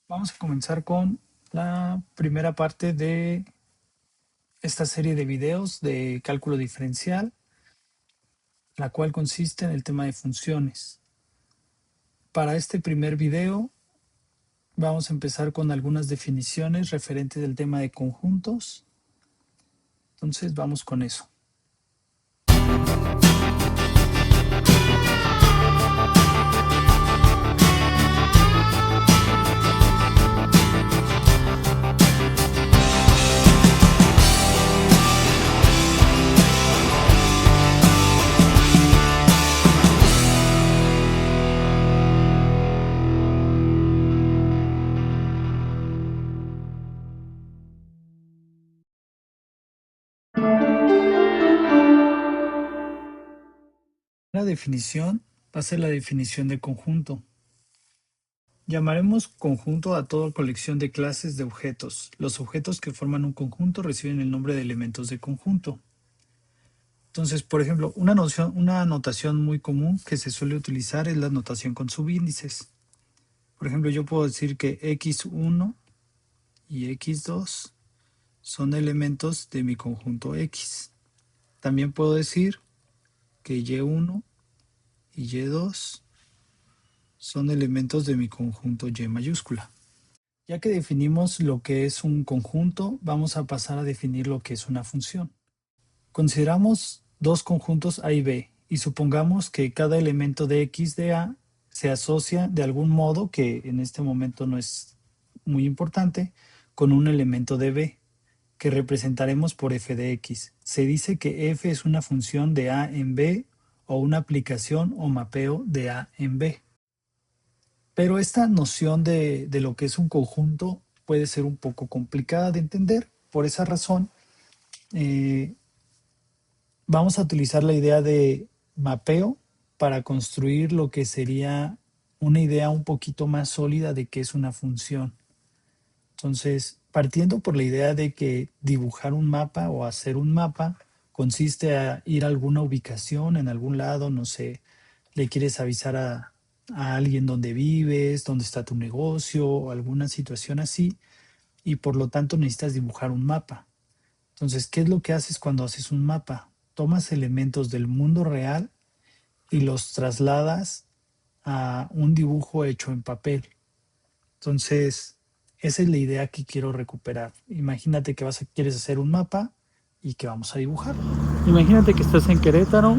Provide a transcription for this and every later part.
Vamos a comenzar con la primera parte de esta serie de videos de cálculo diferencial, la cual consiste en el tema de funciones. Para este primer video vamos a empezar con algunas definiciones referentes del tema de conjuntos. Entonces vamos con eso. La definición va a ser la definición de conjunto. Llamaremos conjunto a toda colección de clases de objetos. Los objetos que forman un conjunto reciben el nombre de elementos de conjunto. Entonces, por ejemplo, una notación muy común que se suele utilizar es la notación con subíndices. Por ejemplo, yo puedo decir que x1 y x2 son elementos de mi conjunto X. También puedo decir que y1 y y2 son elementos de mi conjunto Y mayúscula. Ya que definimos lo que es un conjunto, vamos a pasar a definir lo que es una función. Consideramos dos conjuntos A y B y supongamos que cada elemento de X de A se asocia de algún modo, que en este momento no es muy importante, con un elemento de B, que representaremos por f de X. Se dice que f es una función de A en B o una aplicación o mapeo de A en B. Pero esta noción de lo que es un conjunto puede ser un poco complicada de entender. Por esa razón, eh, vamos a utilizar la idea de mapeo para construir lo que sería una idea un poquito más sólida de qué es una función. Entonces, partiendo por la idea de que dibujar un mapa o hacer un mapa consiste a ir a alguna ubicación en algún lado, no sé, le quieres avisar a alguien dónde vives, dónde está tu negocio o alguna situación así, y por lo tanto necesitas dibujar un mapa. Entonces, ¿qué es lo que haces cuando haces un mapa? Tomas elementos del mundo real y los trasladas a un dibujo hecho en papel. Entonces, esa es la idea que quiero recuperar. Imagínate que quieres hacer un mapa y que vamos a dibujar. Imagínate que estás en Querétaro,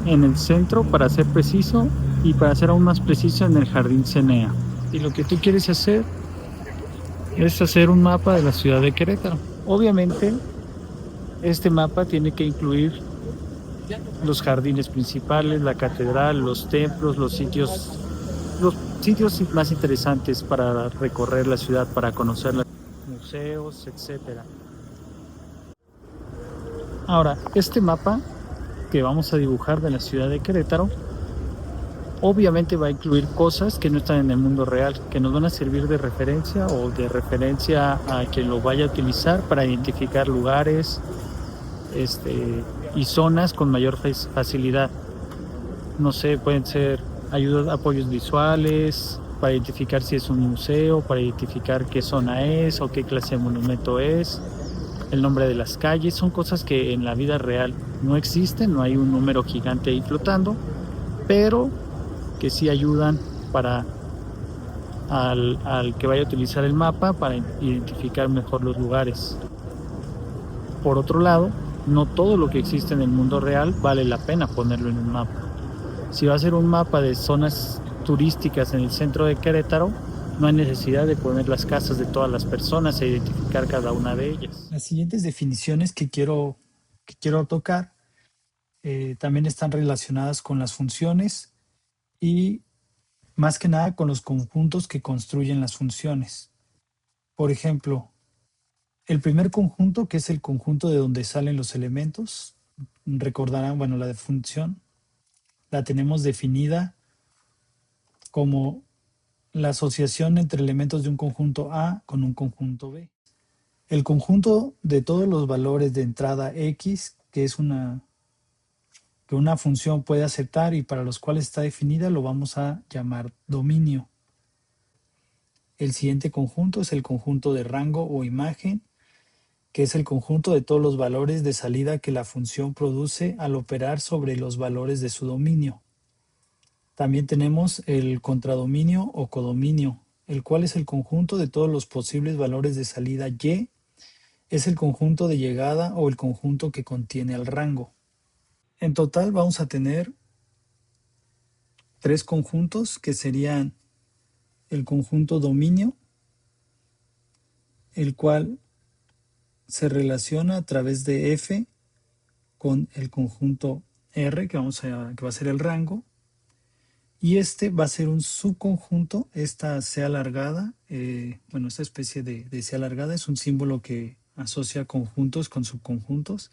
en el centro, para ser preciso, y para ser aún más preciso, en el Jardín Cenea. Y lo que tú quieres hacer es hacer un mapa de la ciudad de Querétaro. Obviamente, este mapa tiene que incluir los jardines principales, la catedral, los templos, los sitios más interesantes para recorrer la ciudad, para conocer los museos, etcétera. Ahora, este mapa que vamos a dibujar de la ciudad de Querétaro obviamente va a incluir cosas que no están en el mundo real, que nos van a servir de referencia o de referencia a quien lo vaya a utilizar para identificar lugares y zonas con mayor facilidad. No sé, pueden ser ayudas, apoyos visuales, para identificar si es un museo, para identificar qué zona es o qué clase de monumento es, el nombre de las calles. Son cosas que en la vida real no existen, no hay un número gigante ahí flotando, pero que sí ayudan para al que vaya a utilizar el mapa para identificar mejor los lugares. Por otro lado, no todo lo que existe en el mundo real vale la pena ponerlo en un mapa. Si va a ser un mapa de zonas turísticas en el centro de Querétaro, no hay necesidad de poner las casas de todas las personas e identificar cada una de ellas. Las siguientes definiciones que quiero tocar también están relacionadas con las funciones y más que nada con los conjuntos que construyen las funciones. Por ejemplo, el primer conjunto, que es el conjunto de donde salen los elementos, recordarán, bueno, la de función la tenemos definida como la asociación entre elementos de un conjunto A con un conjunto B. El conjunto de todos los valores de entrada X, que una función puede aceptar y para los cuales está definida, lo vamos a llamar dominio. El siguiente conjunto es el conjunto de rango o imagen, que es el conjunto de todos los valores de salida que la función produce al operar sobre los valores de su dominio. También tenemos el contradominio o codominio, el cual es el conjunto de todos los posibles valores de salida y es el conjunto de llegada o el conjunto que contiene al rango. En total vamos a tener tres conjuntos que serían el conjunto dominio, el cual se relaciona a través de F con el conjunto R, que va a ser el rango, y este va a ser un subconjunto, esta C alargada, bueno, esta especie de C alargada es un símbolo que asocia conjuntos con subconjuntos,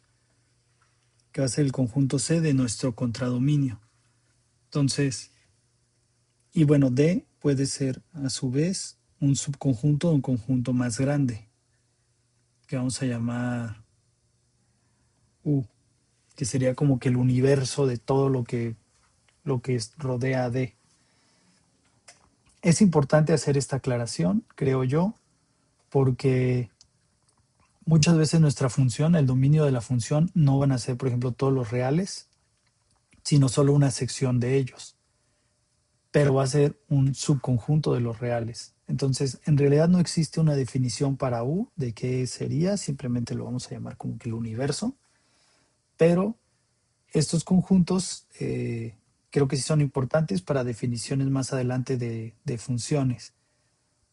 que va a ser el conjunto C de nuestro contradominio. Entonces, y bueno, D puede ser a su vez un subconjunto de un conjunto más grande, que vamos a llamar U, que sería como que el universo de todo lo que rodea a D. Es importante hacer esta aclaración, creo yo, porque muchas veces nuestra función, el dominio de la función, no van a ser, por ejemplo, todos los reales, sino solo una sección de ellos, pero va a ser un subconjunto de los reales. Entonces, en realidad no existe una definición para U de qué sería, simplemente lo vamos a llamar como que el universo, pero estos conjuntos creo que sí son importantes para definiciones más adelante de funciones.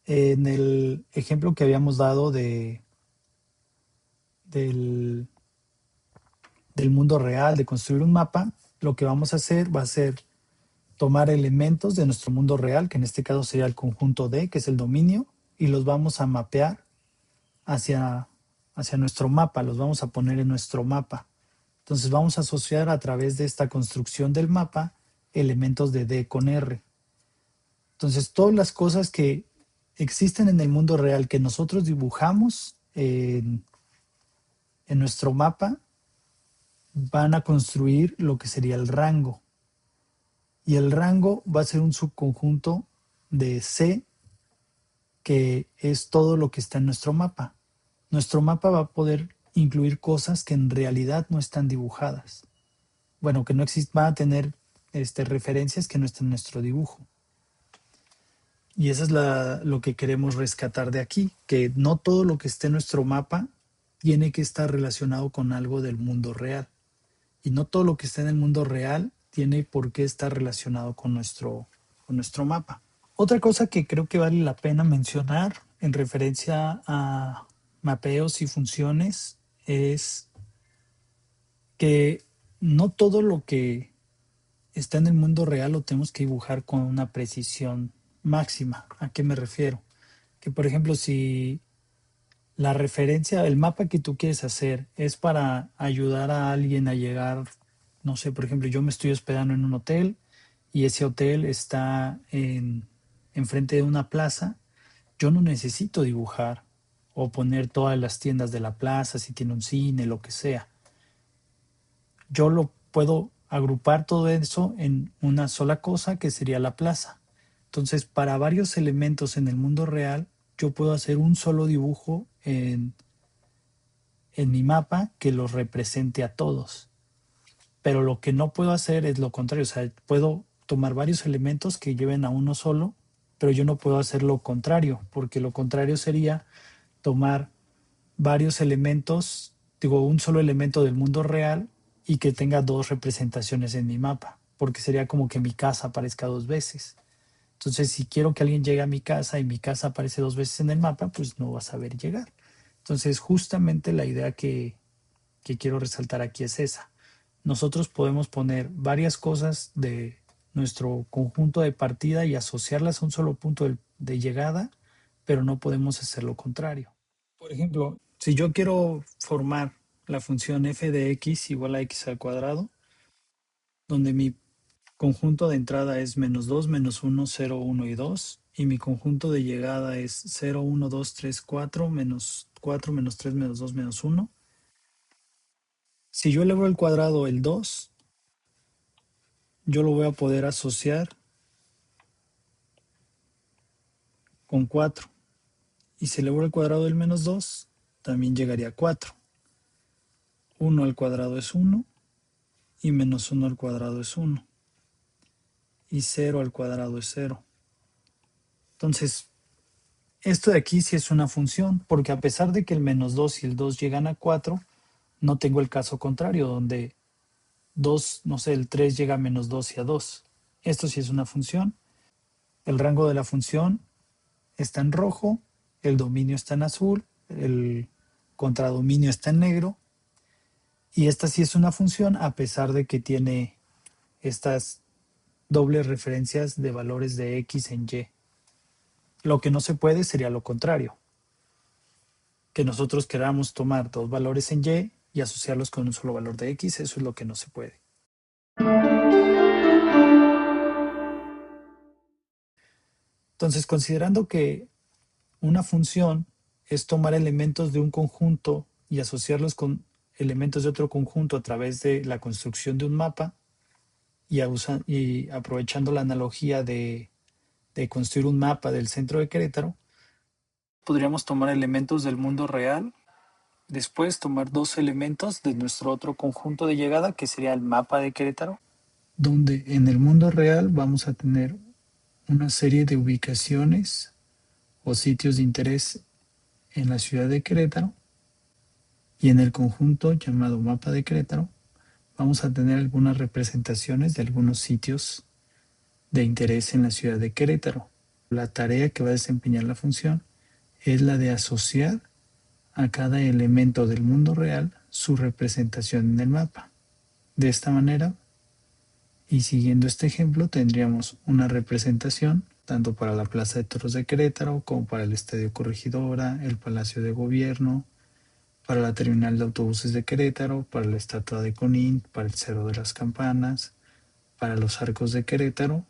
En el ejemplo que habíamos dado del, del mundo real, de construir un mapa, lo que vamos a hacer va a ser tomar elementos de nuestro mundo real, que en este caso sería el conjunto D, que es el dominio, y los vamos a mapear hacia, hacia nuestro mapa, los vamos a poner en nuestro mapa. Entonces vamos a asociar a través de esta construcción del mapa elementos de D con R. Entonces todas las cosas que existen en el mundo real que nosotros dibujamos en nuestro mapa van a construir lo que sería el rango. Y el rango va a ser un subconjunto de C, que es todo lo que está en nuestro mapa. Nuestro mapa va a poder incluir cosas que en realidad no están dibujadas. Bueno, que no van a tener referencias que no están en nuestro dibujo. Y eso es lo que queremos rescatar de aquí, que no todo lo que esté en nuestro mapa tiene que estar relacionado con algo del mundo real. Y no todo lo que está en el mundo real tiene por qué estar relacionado con nuestro mapa. Otra cosa que creo que vale la pena mencionar en referencia a mapeos y funciones es que no todo lo que está en el mundo real lo tenemos que dibujar con una precisión máxima. ¿A qué me refiero? Que por ejemplo, si la referencia, el mapa que tú quieres hacer es para ayudar a alguien a llegar, no sé, por ejemplo, yo me estoy hospedando en un hotel y ese hotel está enfrente de una plaza, yo no necesito dibujar o poner todas las tiendas de la plaza, si tiene un cine, lo que sea. Yo lo puedo agrupar todo eso en una sola cosa que sería la plaza. Entonces, para varios elementos en el mundo real, yo puedo hacer un solo dibujo en mi mapa que los represente a todos. Pero lo que no puedo hacer es lo contrario. O sea, puedo tomar varios elementos que lleven a uno solo, pero yo no puedo hacer lo contrario, porque lo contrario sería tomar varios elementos, digo, un solo elemento del mundo real y que tenga dos representaciones en mi mapa, porque sería como que mi casa aparezca dos veces. Entonces, si quiero que alguien llegue a mi casa y mi casa aparece dos veces en el mapa, pues no va a saber llegar. Entonces, justamente la idea que quiero resaltar aquí es esa. Nosotros podemos poner varias cosas de nuestro conjunto de partida y asociarlas a un solo punto de llegada, pero no podemos hacer lo contrario. Por ejemplo, si yo quiero formar la función f de x igual a x al cuadrado, donde mi conjunto de entrada es -2, -1, 0, 1 y 2, y mi conjunto de llegada es 0, 1, 2, 3, 4, -4, -3, -2, -1. Si yo elevo al cuadrado el 2, yo lo voy a poder asociar con 4. Y si elevó al cuadrado del menos 2, también llegaría a 4. 1 al cuadrado es 1 y menos 1 al cuadrado es 1. Y 0 al cuadrado es 0. Entonces, esto de aquí sí es una función, porque a pesar de que el menos 2 y el 2 llegan a 4, no tengo el caso contrario, donde 2, no sé, el 3 llega a menos 2 y a 2. Esto sí es una función. El rango de la función está en rojo, el dominio está en azul, el contradominio está en negro, y esta sí es una función a pesar de que tiene estas dobles referencias de valores de x en y. Lo que no se puede sería lo contrario, que nosotros queramos tomar dos valores en y asociarlos con un solo valor de x, eso es lo que no se puede. Entonces, considerando que una función es tomar elementos de un conjunto y asociarlos con elementos de otro conjunto a través de la construcción de un mapa y aprovechando la analogía de construir un mapa del centro de Querétaro, podríamos tomar elementos del mundo real, después tomar dos elementos de nuestro otro conjunto de llegada, que sería el mapa de Querétaro, donde en el mundo real vamos a tener una serie de ubicaciones o sitios de interés en la ciudad de Querétaro, y en el conjunto llamado mapa de Querétaro vamos a tener algunas representaciones de algunos sitios de interés en la ciudad de Querétaro. La tarea que va a desempeñar la función es la de asociar a cada elemento del mundo real su representación en el mapa. De esta manera, y siguiendo este ejemplo, tendríamos una representación tanto para la Plaza de Toros de Querétaro como para el Estadio Corregidora, el Palacio de Gobierno, para la terminal de autobuses de Querétaro, para la estatua de Conín, para el Cerro de las Campanas, para los arcos de Querétaro,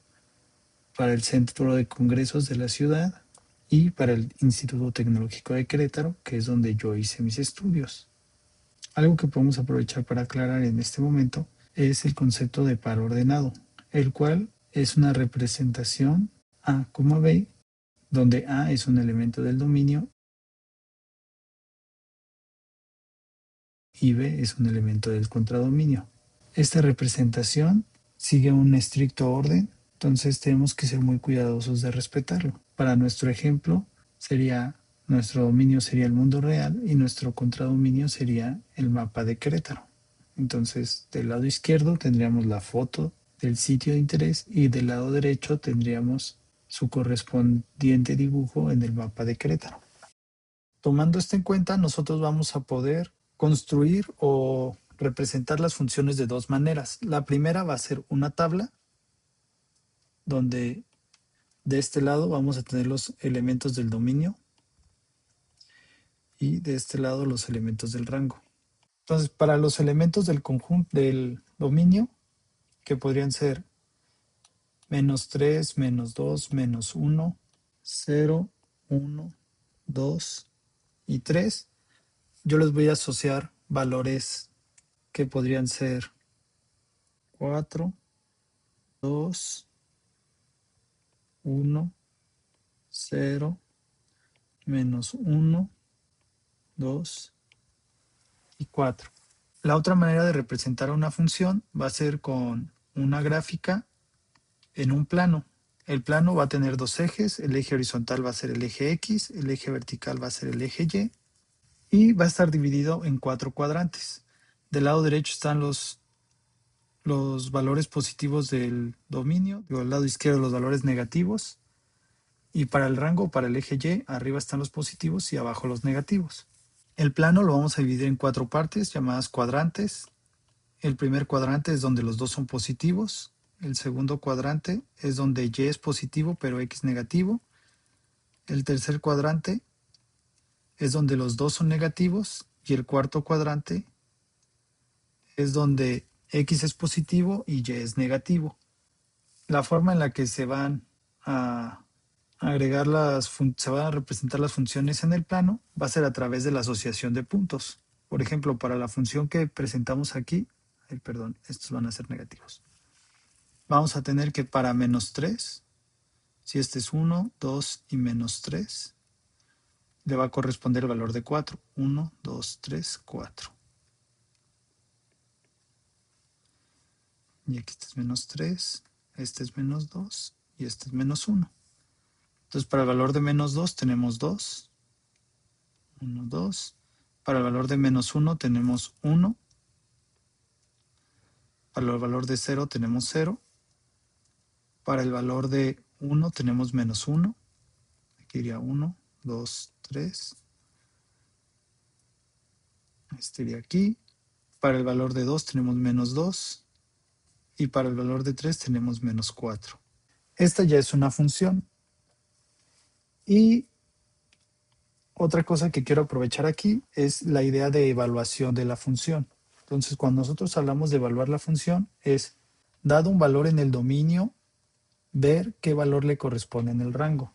para el Centro de Congresos de la ciudad y para el Instituto Tecnológico de Querétaro, que es donde yo hice mis estudios. Algo que podemos aprovechar para aclarar en este momento es el concepto de par ordenado, el cual es una representación A, B, donde A es un elemento del dominio y B es un elemento del contradominio. Esta representación sigue un estricto orden, entonces tenemos que ser muy cuidadosos de respetarlo. Para nuestro ejemplo, nuestro dominio sería el mundo real y nuestro contradominio sería el mapa de Querétaro. Entonces, del lado izquierdo tendríamos la foto del sitio de interés y del lado derecho tendríamos su correspondiente dibujo en el mapa de Querétaro. Tomando esto en cuenta, nosotros vamos a poder construir o representar las funciones de dos maneras. La primera va a ser una tabla donde de este lado vamos a tener los elementos del dominio y de este lado los elementos del rango. Entonces, para los elementos del conjunto del dominio, que podrían ser -3, -2, -1, 0, 1, 2 y 3, yo les voy a asociar valores que podrían ser 4, 2, 1, 0, -1, 2 y 4. La otra manera de representar una función va a ser con una gráfica en un plano. El plano va a tener dos ejes, el eje horizontal va a ser el eje X, el eje vertical va a ser el eje y va a estar dividido en 4 cuadrantes. Del lado derecho están los valores positivos del dominio, del lado izquierdo los valores negativos, y para el rango, para el eje Y, arriba están los positivos y abajo los negativos. El plano lo vamos a dividir en 4 partes llamadas cuadrantes. El primer cuadrante es donde los dos son positivos. El segundo cuadrante es donde Y es positivo pero X negativo. El tercer cuadrante es donde los dos son negativos. Y el cuarto cuadrante es donde X es positivo y Y es negativo. La forma en la que se van a se van a representar las funciones en el plano va a ser a través de la asociación de puntos. Por ejemplo, para la función que presentamos aquí, estos van a ser negativos. Vamos a tener que para -3 Si este es 1, 2 y menos 3, le va a corresponder el valor de 4. 1, 2, 3, 4. Y aquí este es menos 3, este es menos 2 y este es menos 1. Entonces para el valor de menos 2 tenemos 2, 1, 2. Para el valor de menos 1 tenemos 1. Para el valor de 0 tenemos 0. Para el valor de 1 tenemos menos 1. Aquí iría 1, 2, 3. Este iría aquí. Para el valor de 2 tenemos menos 2. Y para el valor de 3 tenemos menos 4. Esta ya es una función. Y otra cosa que quiero aprovechar aquí es la idea de evaluación de la función. Entonces, cuando nosotros hablamos de evaluar la función, es, dado un valor en el dominio, ver qué valor le corresponde en el rango.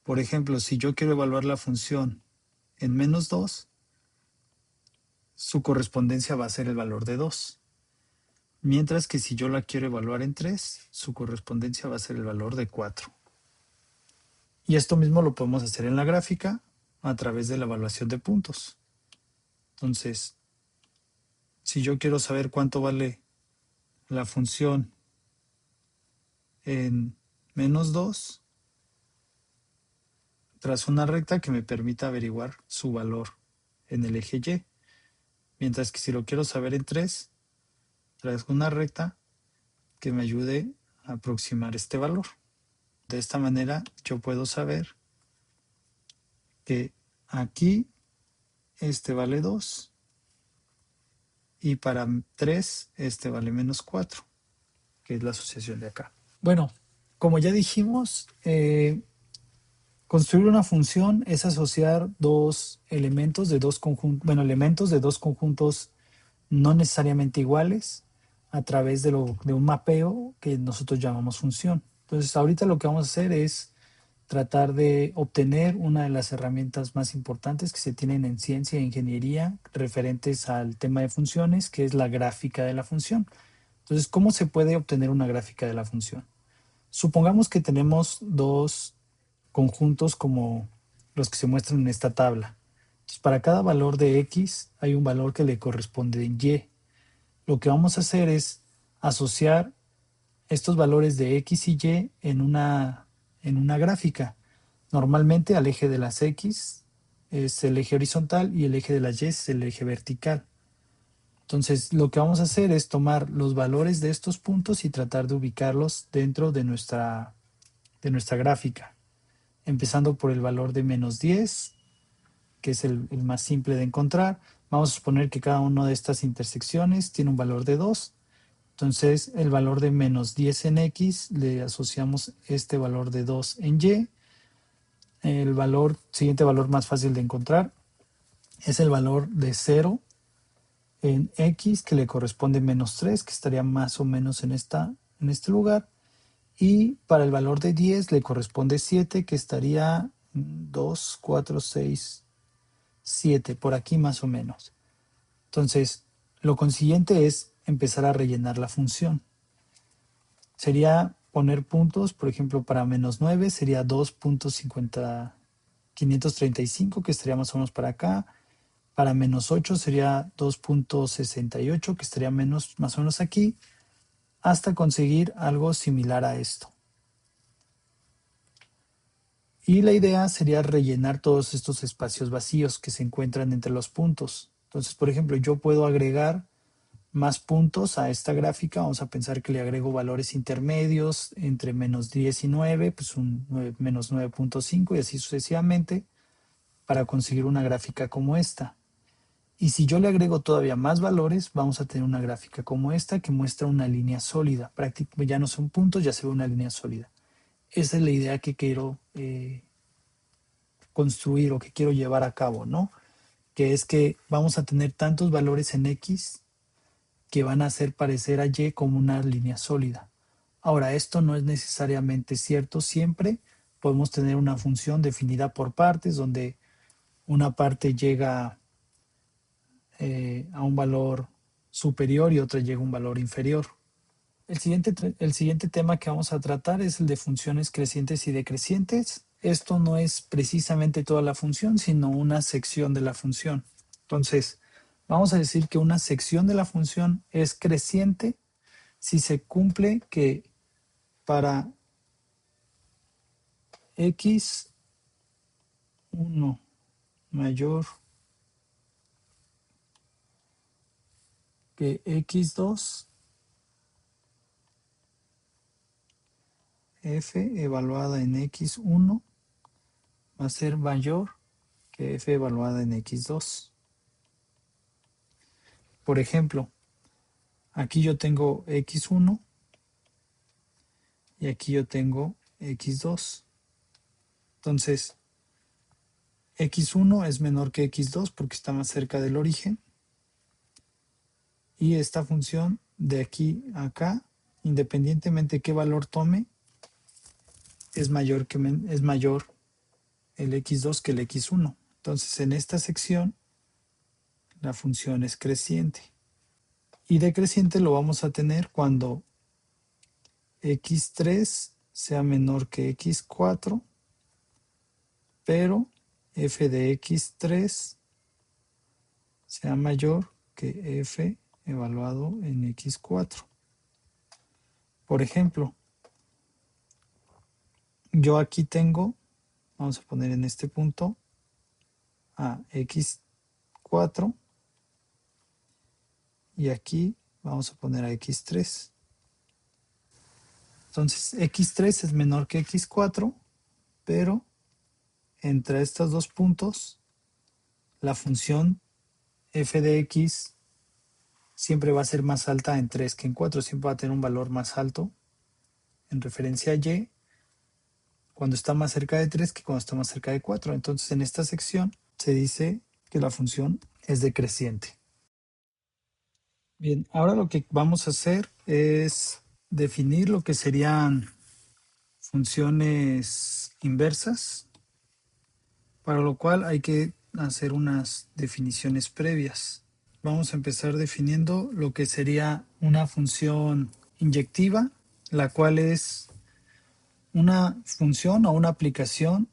Por ejemplo, si yo quiero evaluar la función en menos 2, su correspondencia va a ser el valor de 2. Mientras que si yo la quiero evaluar en 3, su correspondencia va a ser el valor de 4. Y esto mismo lo podemos hacer en la gráfica a través de la evaluación de puntos. Entonces, si yo quiero saber cuánto vale la función en menos 2, trazo una recta que me permita averiguar su valor en el eje Y. Mientras que si lo quiero saber en 3, trazo una recta que me ayude a aproximar este valor. De esta manera yo puedo saber que aquí este vale 2 y para 3 este vale menos 4, que es la asociación de acá. Bueno, como ya dijimos, construir una función es asociar dos elementos de dos conjuntos, elementos de dos conjuntos no necesariamente iguales a través de un mapeo que nosotros llamamos función. Entonces, ahorita lo que vamos a hacer es tratar de obtener una de las herramientas más importantes que se tienen en ciencia e ingeniería referentes al tema de funciones, que es la gráfica de la función. Entonces, ¿cómo se puede obtener una gráfica de la función? Supongamos que tenemos dos conjuntos como los que se muestran en esta tabla. Entonces, para cada valor de x hay un valor que le corresponde en y. Lo que vamos a hacer es asociar estos valores de x y y en una gráfica. Normalmente al eje de las x es el eje horizontal y el eje de las y es el eje vertical. Entonces, lo que vamos a hacer es tomar los valores de estos puntos y tratar de ubicarlos dentro de nuestra gráfica. Empezando por el valor de menos 10, que es el más simple de encontrar. Vamos a suponer que cada una de estas intersecciones tiene un valor de 2. Entonces, el valor de menos 10 en x le asociamos este valor de 2 en y. El siguiente valor más fácil de encontrar es el valor de 0 en x, que le corresponde menos 3, que estaría más o menos en este lugar. Y para el valor de 10 le corresponde 7, que estaría 2, 4, 6, 7, por aquí más o menos. Entonces, lo consiguiente es empezar a rellenar la función. Sería poner puntos, por ejemplo, para menos 9 sería 2.535, que estaría más o menos para acá. Para menos 8 sería 2.68, que estaría más o menos aquí, hasta conseguir algo similar a esto. Y la idea sería rellenar todos estos espacios vacíos que se encuentran entre los puntos. Entonces, por ejemplo, yo puedo agregar más puntos a esta gráfica. Vamos a pensar que le agrego valores intermedios entre menos 10 y 9, pues menos 9.5 y así sucesivamente para conseguir una gráfica como esta. Y si yo le agrego todavía más valores, vamos a tener una gráfica como esta que muestra una línea sólida. Prácticamente ya no son puntos, ya se ve una línea sólida. Esa es la idea que quiero construir o que quiero llevar a cabo, ¿no? Que es que vamos a tener tantos valores en x que van a hacer parecer a y como una línea sólida. Ahora, esto no es necesariamente cierto siempre. Podemos tener una función definida por partes donde una parte llega a un valor superior y otra llega a un valor inferior. El siguiente tema que vamos a tratar es el de funciones crecientes y decrecientes. Esto no es precisamente toda la función, sino una sección de la función. Entonces, vamos a decir que una sección de la función es creciente si se cumple que para x1 mayor que x2, f evaluada en x1 va a ser mayor que f evaluada en x2. Por ejemplo, aquí yo tengo x1 y aquí yo tengo x2. Entonces, x1 es menor que x2 porque está más cerca del origen. Y esta función de aquí a acá, independientemente de qué valor tome, es mayor el x2 que el x1. Entonces, en esta sección, la función es creciente. Y decreciente lo vamos a tener cuando x3 sea menor que x4, pero f de x3 sea mayor que f evaluado en x4. Por ejemplo, yo aquí tengo, vamos a poner en este punto, a x4 y aquí vamos a poner a x3. Entonces x3 es menor que x4, pero entre estos dos puntos la función f de x siempre va a ser más alta en 3 que en 4, siempre va a tener un valor más alto en referencia a y cuando está más cerca de 3 que cuando está más cerca de 4. Entonces en esta sección se dice que la función es decreciente. Bien, ahora lo que vamos a hacer es definir lo que serían funciones inversas, para lo cual hay que hacer unas definiciones previas. Vamos a empezar definiendo lo que sería una función inyectiva, la cual es una función o una aplicación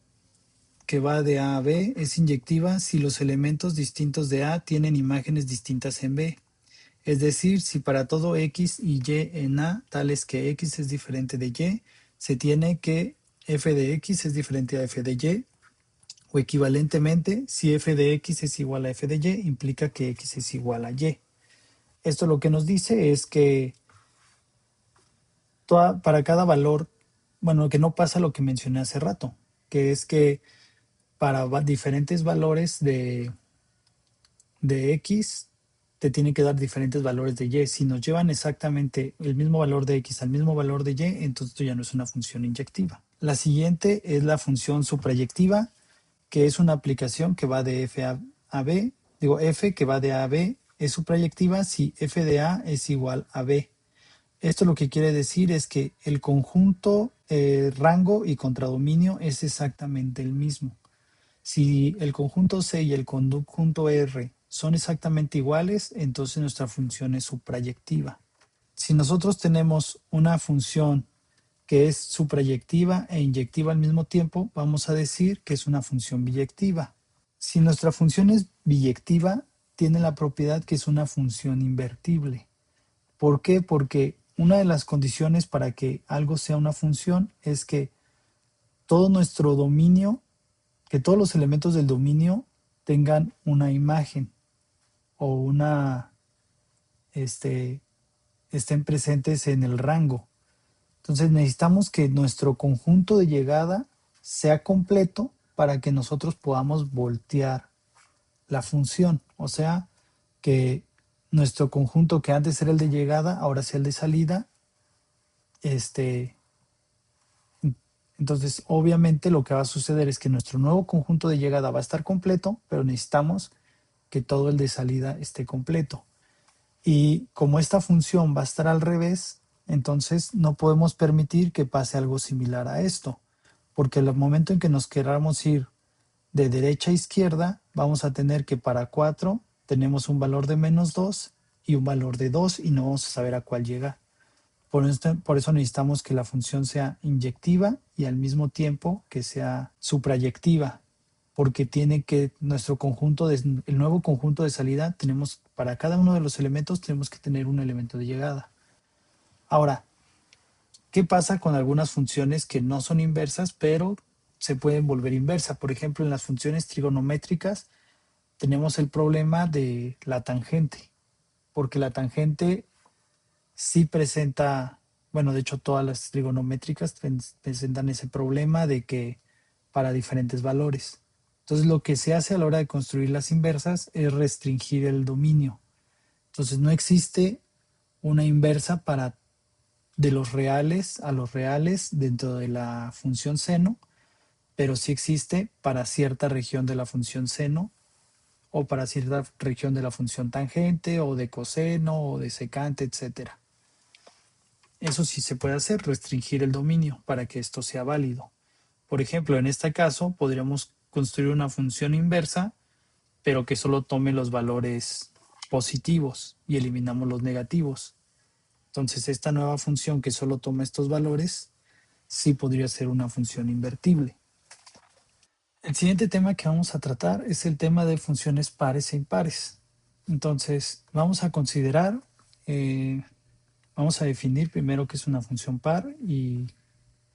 que va de A a B, es inyectiva si los elementos distintos de A tienen imágenes distintas en B. Es decir, si para todo X y Y en A, tales que X es diferente de Y, se tiene que f de X es diferente a f de Y, o equivalentemente, si f de X es igual a f de Y, implica que X es igual a Y. Esto lo que nos dice es que para cada valor, bueno, que no pasa lo que mencioné hace rato, que es que para diferentes valores de X, te tiene que dar diferentes valores de Y. Si nos llevan exactamente el mismo valor de X al mismo valor de Y, entonces esto ya no es una función inyectiva. La siguiente es la función suprayectiva, que es una aplicación que va de F a B. Digo, F que va de A a B es suprayectiva si F de A es igual a B. Esto lo que quiere decir es que el conjunto rango y contradominio es exactamente el mismo. Si el conjunto C y el conjunto R son exactamente iguales, entonces nuestra función es suprayectiva. Si nosotros tenemos una función que es suprayectiva e inyectiva al mismo tiempo, vamos a decir que es una función biyectiva. Si nuestra función es biyectiva, tiene la propiedad que es una función invertible. ¿Por qué? Porque una de las condiciones para que algo sea una función es que todo nuestro dominio, que todos los elementos del dominio tengan una imagen o estén presentes en el rango. Entonces necesitamos que nuestro conjunto de llegada sea completo para que nosotros podamos voltear la función. O sea, que nuestro conjunto que antes era el de llegada, ahora sea el de salida. Entonces, obviamente lo que va a suceder es que nuestro nuevo conjunto de llegada va a estar completo, pero necesitamos que todo el de salida esté completo. Y como esta función va a estar al revés, entonces no podemos permitir que pase algo similar a esto, porque el momento en que nos queramos ir de derecha a izquierda, vamos a tener que para 4 tenemos un valor de -2 y un valor de 2 y no vamos a saber a cuál llegar. Por eso necesitamos que la función sea inyectiva y al mismo tiempo que sea suprayectiva, porque tiene que nuestro conjunto, el nuevo conjunto de salida, tenemos para cada uno de los elementos tenemos que tener un elemento de llegada. Ahora, ¿qué pasa con algunas funciones que no son inversas, pero se pueden volver inversa? Por ejemplo, en las funciones trigonométricas tenemos el problema de la tangente, porque la tangente sí presenta, bueno, de hecho todas las trigonométricas presentan ese problema de que para diferentes valores. Entonces lo que se hace a la hora de construir las inversas es restringir el dominio. Entonces no existe una inversa para de los reales a los reales dentro de la función seno, pero sí existe para cierta región de la función seno o para cierta región de la función tangente o de coseno o de secante, etcétera. Eso sí se puede hacer, restringir el dominio para que esto sea válido. Por ejemplo, en este caso podríamos construir una función inversa, pero que solo tome los valores positivos y eliminamos los negativos. Entonces, esta nueva función que solo toma estos valores, sí podría ser una función invertible. El siguiente tema que vamos a tratar es el tema de funciones pares e impares. Entonces, vamos a considerar, vamos a definir primero qué es una función par y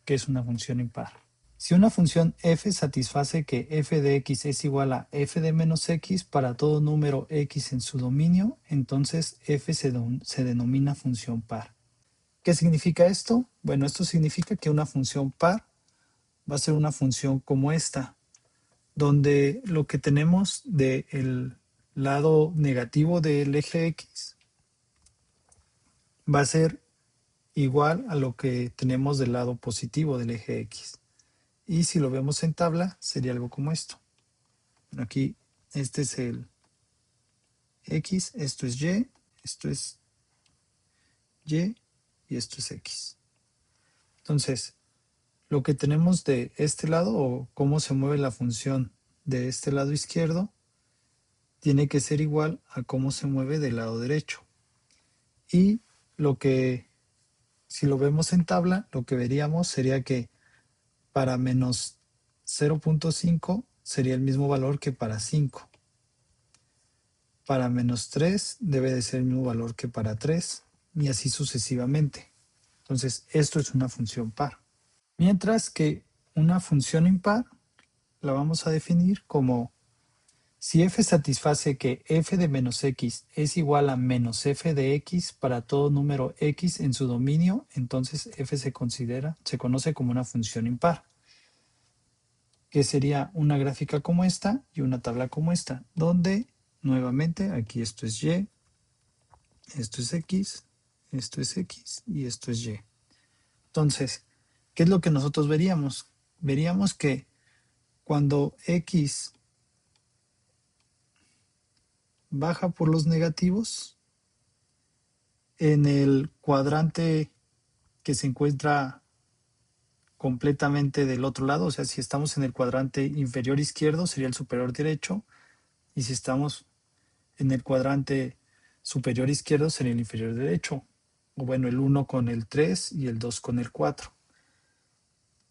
qué es una función impar. Si una función f satisface que f de x es igual a f de menos x para todo número x en su dominio, entonces f se denomina función par. ¿Qué significa esto? Bueno, esto significa que una función par va a ser una función como esta, donde lo que tenemos del lado negativo del eje x va a ser igual a lo que tenemos del lado positivo del eje x. Y si lo vemos en tabla, sería algo como esto. Bueno, aquí este es el x, esto es y, esto es y y esto es x. Entonces, lo que tenemos de este lado o cómo se mueve la función de este lado izquierdo tiene que ser igual a cómo se mueve del lado derecho. Y lo que, si lo vemos en tabla, lo que veríamos sería que para menos 0.5 sería el mismo valor que para 5. Para menos 3 debe de ser el mismo valor que para 3 y así sucesivamente. Entonces, esto es una función par. Mientras que una función impar la vamos a definir como si f satisface que f de menos x es igual a menos f de x para todo número x en su dominio, entonces f se conoce como una función impar, que sería una gráfica como esta y una tabla como esta, donde nuevamente aquí esto es y, esto es x y esto es y. Entonces, ¿qué es lo que nosotros veríamos? Veríamos que cuando x baja por los negativos, en el cuadrante que se encuentra completamente del otro lado, o sea, si estamos en el cuadrante inferior izquierdo sería el superior derecho, y si estamos en el cuadrante superior izquierdo sería el inferior derecho, o bueno, el 1 con el 3 y el 2 con el 4.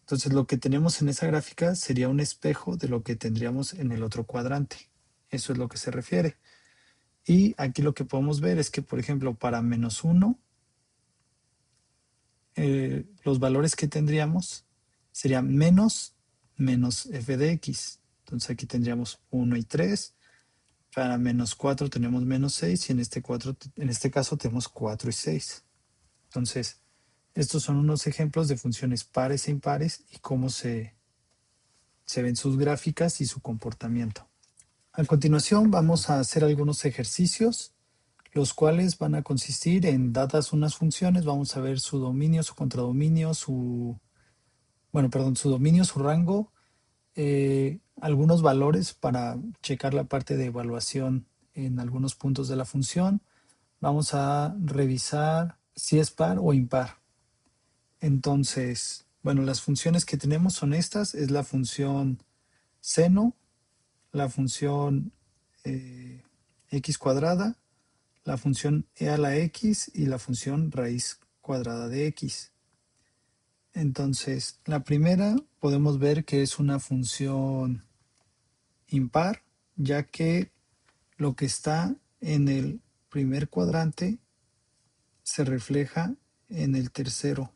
Entonces lo que tenemos en esa gráfica sería un espejo de lo que tendríamos en el otro cuadrante. Eso es lo que se refiere. Y aquí lo que podemos ver es que, por ejemplo, para menos 1, los valores que tendríamos serían menos f de x. Entonces aquí tendríamos 1 y 3. Para menos 4 tenemos menos 6 y en este caso tenemos 4 y 6. Entonces, estos son unos ejemplos de funciones pares e impares y cómo se ven sus gráficas y su comportamiento. A continuación vamos a hacer algunos ejercicios, los cuales van a consistir en, dadas unas funciones, vamos a ver su dominio, su contradominio, su dominio, su rango, algunos valores para checar la parte de evaluación en algunos puntos de la función. Vamos a revisar si es par o impar. Entonces, bueno, las funciones que tenemos son estas, es la función seno, la función x cuadrada, la función e a la x y la función raíz cuadrada de x. Entonces, la primera podemos ver que es una función impar, ya que lo que está en el primer cuadrante se refleja en el tercero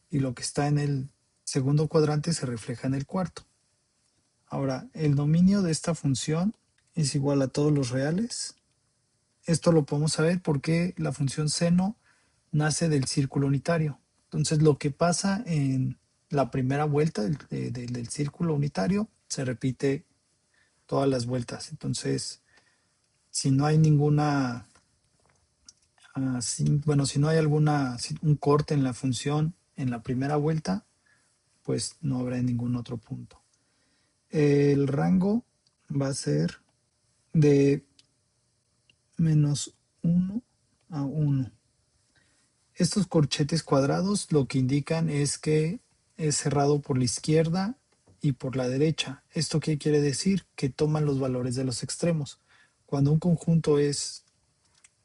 y lo que está en el segundo cuadrante se refleja en el cuarto. Ahora, el dominio de esta función es igual a todos los reales. Esto lo podemos saber porque la función seno nace del círculo unitario. Entonces, lo que pasa en la primera vuelta del círculo unitario se repite todas las vueltas. Entonces, si no hay ninguna, si no hay un corte en la función en la primera vuelta, pues no habrá ningún otro punto. El rango va a ser de -1 a 1. Estos corchetes cuadrados lo que indican es que es cerrado por la izquierda y por la derecha. ¿Esto qué quiere decir? Que toman los valores de los extremos. Cuando un conjunto es,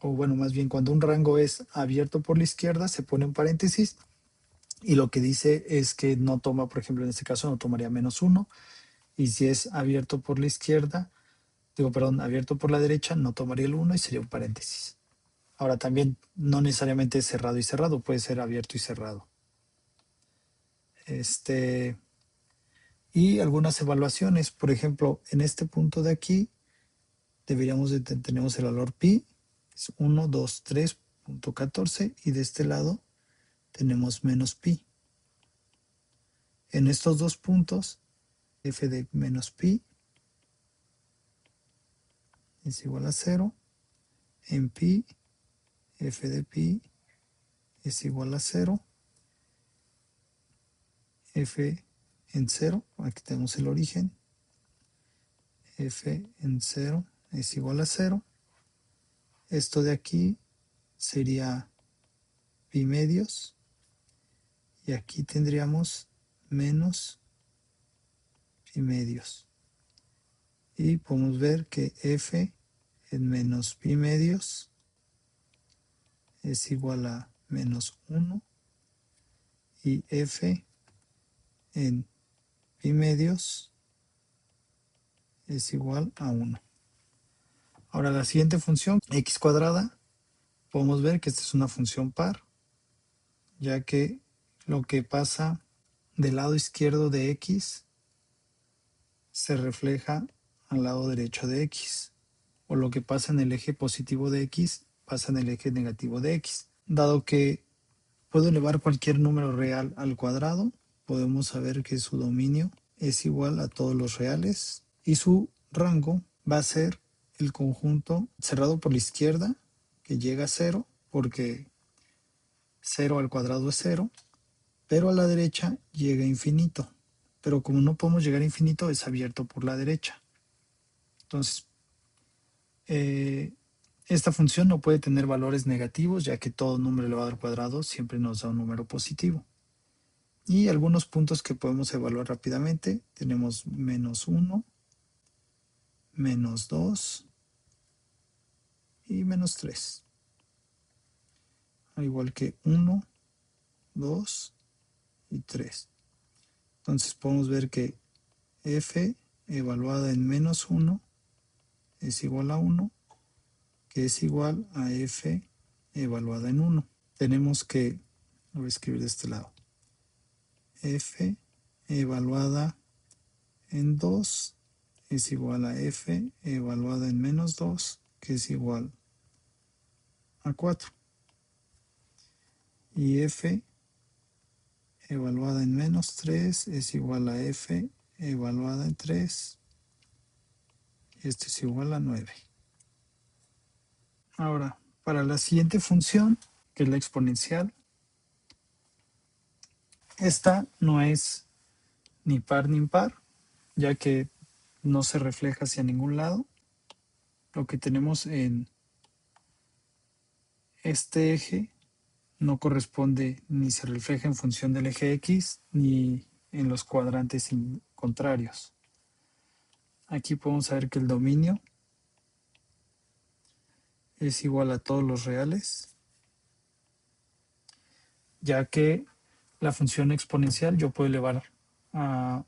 o bueno, más bien cuando un rango es abierto por la izquierda, se pone un paréntesis y lo que dice es que no toma, por ejemplo, en este caso no tomaría -1, y si es abierto por la izquierda, abierto por la derecha, no tomaría el 1 y sería un paréntesis. Ahora también no necesariamente es cerrado y cerrado, puede ser abierto y cerrado. Y algunas evaluaciones, por ejemplo, en este punto de aquí tenemos el valor pi, es 1, 2, 3.14 y de este lado tenemos menos pi. En estos dos puntos, f de menos pi es igual a 0, en pi, f de pi es igual a 0, f en 0, aquí tenemos el origen, f en 0 es igual a 0. Esto de aquí sería pi medios y aquí tendríamos menos pi medios. Y podemos ver que f en menos pi medios es igual a -1 y f en pi medios es igual a 1. Ahora la siguiente función, x cuadrada, podemos ver que esta es una función par, ya que lo que pasa del lado izquierdo de x se refleja al lado derecho de x, o lo que pasa en el eje positivo de x pasa en el eje negativo de x. Dado que puedo elevar cualquier número real al cuadrado, podemos saber que su dominio es igual a todos los reales y su rango va a ser el conjunto cerrado por la izquierda, que llega a 0, porque 0 al cuadrado es 0, pero a la derecha llega a infinito. Pero como no podemos llegar a infinito, es abierto por la derecha. Entonces, esta función no puede tener valores negativos, ya que todo número elevado al cuadrado siempre nos da un número positivo. Y algunos puntos que podemos evaluar rápidamente, tenemos -1, -2 y -3. Al igual que 1, 2 y 3. Entonces podemos ver que f evaluada en -1 es igual a 1, que es igual a f evaluada en 1. Tenemos que, lo voy a escribir de este lado, f evaluada en 2 es igual a f evaluada en -2, que es igual a 4. Y f evaluada en -3 es igual a f evaluada en 3. Y esto es igual a 9. Ahora, para la siguiente función, que es la exponencial, esta no es ni par ni impar, ya que no se refleja hacia ningún lado. Lo que tenemos en este eje no corresponde ni se refleja en función del eje X ni en los cuadrantes contrarios. Aquí podemos saber que el dominio es igual a todos los reales. ya que la función exponencial yo puedo elevar a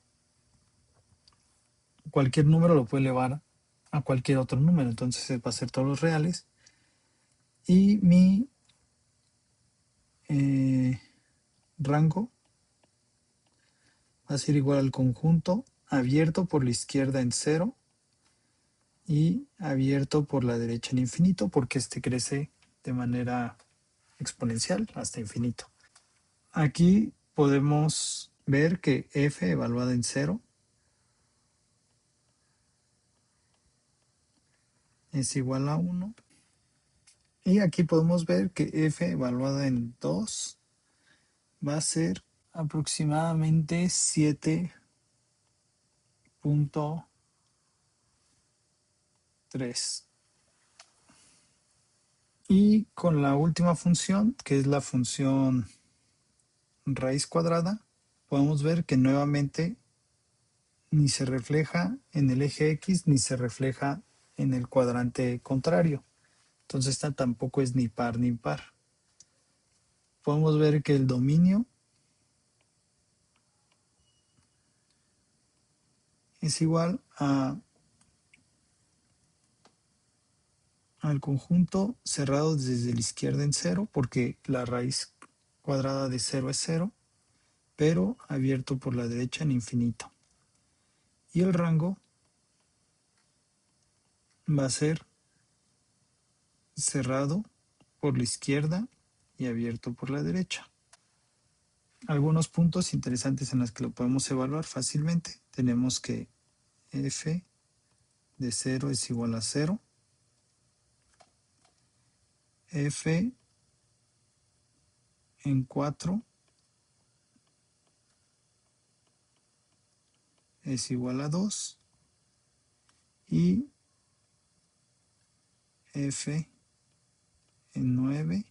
cualquier número, lo puedo elevar a cualquier otro número, entonces va a ser todos los reales. Y mi rango va a ser igual al conjunto abierto por la izquierda en 0 y abierto por la derecha en infinito, porque este crece de manera exponencial hasta infinito. Aquí podemos ver que f evaluada en 0 es igual a 1. Y aquí podemos ver que f evaluada en 2 va a ser aproximadamente 7.3. Y con la última función, que es la función raíz cuadrada, podemos ver que nuevamente ni se refleja en el eje X ni se refleja en el cuadrante contrario. Entonces esta tampoco es ni par ni impar. Podemos ver que el dominio es igual al conjunto cerrado desde la izquierda en 0, porque la raíz cuadrada de 0 es 0, pero abierto por la derecha en infinito. Y el rango va a ser cerrado por la izquierda y abierto por la derecha. Algunos puntos interesantes en los que lo podemos evaluar fácilmente. Tenemos que f de 0 es igual a 0. F en 4 es igual a 2. Y f en 9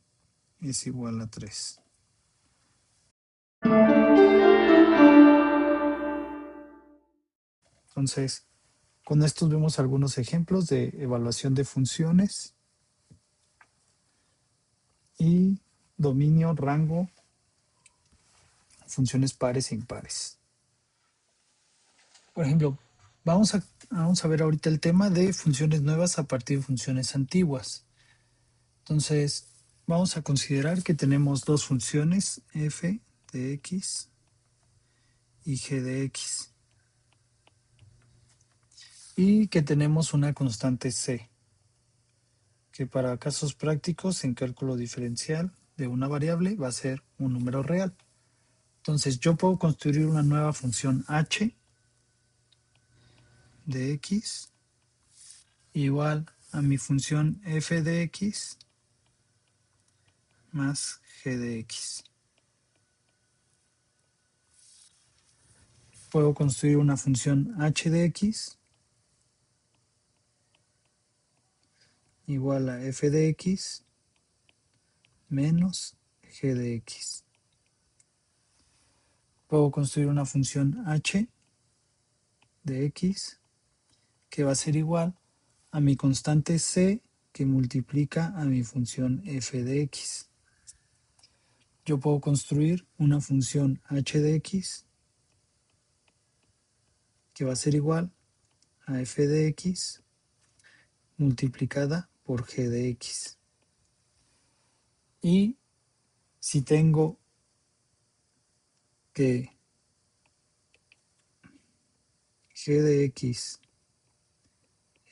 es igual a 3. Entonces, con estos vemos algunos ejemplos de evaluación de funciones y dominio, rango, funciones pares e impares. Por ejemplo, vamos a ver ahorita el tema de funciones nuevas a partir de funciones antiguas. Entonces, vamos a considerar que tenemos dos funciones, f de x y g de x, y que tenemos una constante c, que para casos prácticos en cálculo diferencial de una variable va a ser un número real. Entonces yo puedo construir una nueva función h de x igual a mi función f de x más g de x. Puedo construir una función h de x igual a f de x menos g de x. Puedo construir una función h de x que va a ser igual a mi constante c que multiplica a mi función f de x. Yo puedo construir una función h de x que va a ser igual a f de x multiplicada por g de x. Y si tengo que g de x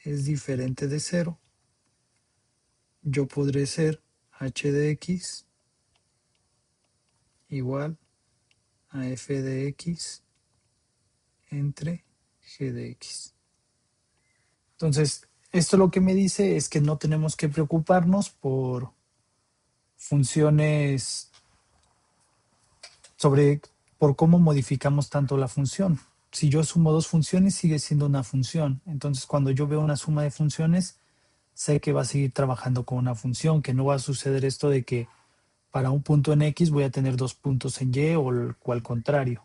es diferente de 0, yo podré ser h de x igual a f de x entre g de x. Entonces, esto lo que me dice es que no tenemos que preocuparnos por funciones por cómo modificamos tanto la función. Si yo sumo dos funciones, sigue siendo una función. Entonces, cuando yo veo una suma de funciones, sé que va a seguir trabajando con una función, que no va a suceder esto de que para un punto en X voy a tener dos puntos en Y o al contrario.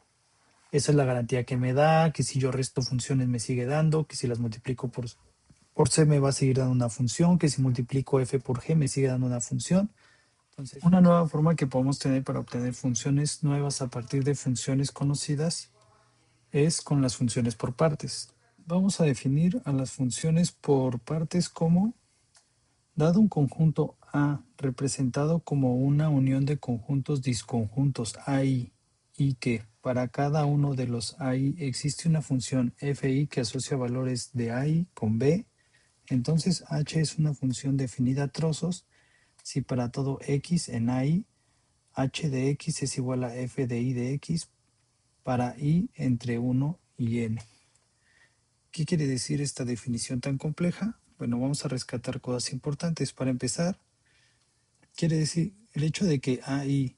Esa es la garantía que me da, que si yo resto funciones me sigue dando, que si las multiplico por C me va a seguir dando una función, que si multiplico F por G me sigue dando una función. Entonces, una nueva forma que podemos tener para obtener funciones nuevas a partir de funciones conocidas es con las funciones por partes. Vamos a definir a las funciones por partes como, dado un conjunto A representado como una unión de conjuntos disconjuntos AI y que para cada uno de los AI existe una función fi que asocia valores de AI con B, entonces H es una función definida a trozos si para todo X en AI, H de X es igual a f de I de X para I entre 1 y N. ¿Qué quiere decir esta definición tan compleja? Bueno, vamos a rescatar cosas importantes. Para empezar, quiere decir el hecho de que AI